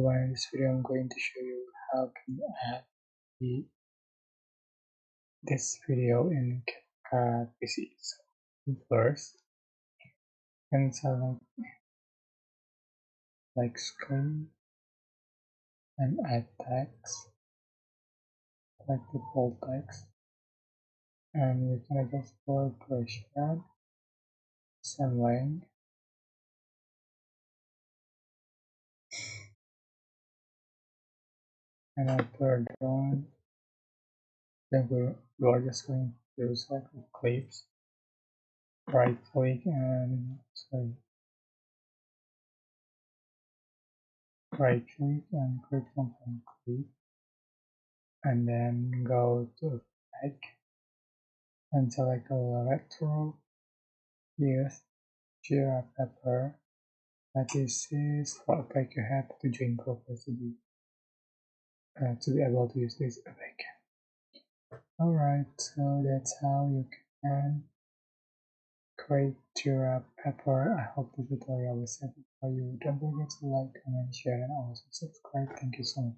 everyone. In this video I'm going to show you how can you add this video in CapCut PC. So first, you can select like screen and add text, like the bold text, and you can adjust for duration, some length, and after done, then we are just going to select the clips, right click and click on clip, and then go to effect and select a retro. Use Jira Pepper. This is what effect you have to join progress to be able to use this effect. Alright, so that's how you can create Jira Pepper. I hope the tutorial was helpful for you. Don't forget to like, comment, share, and also subscribe. Thank you so much.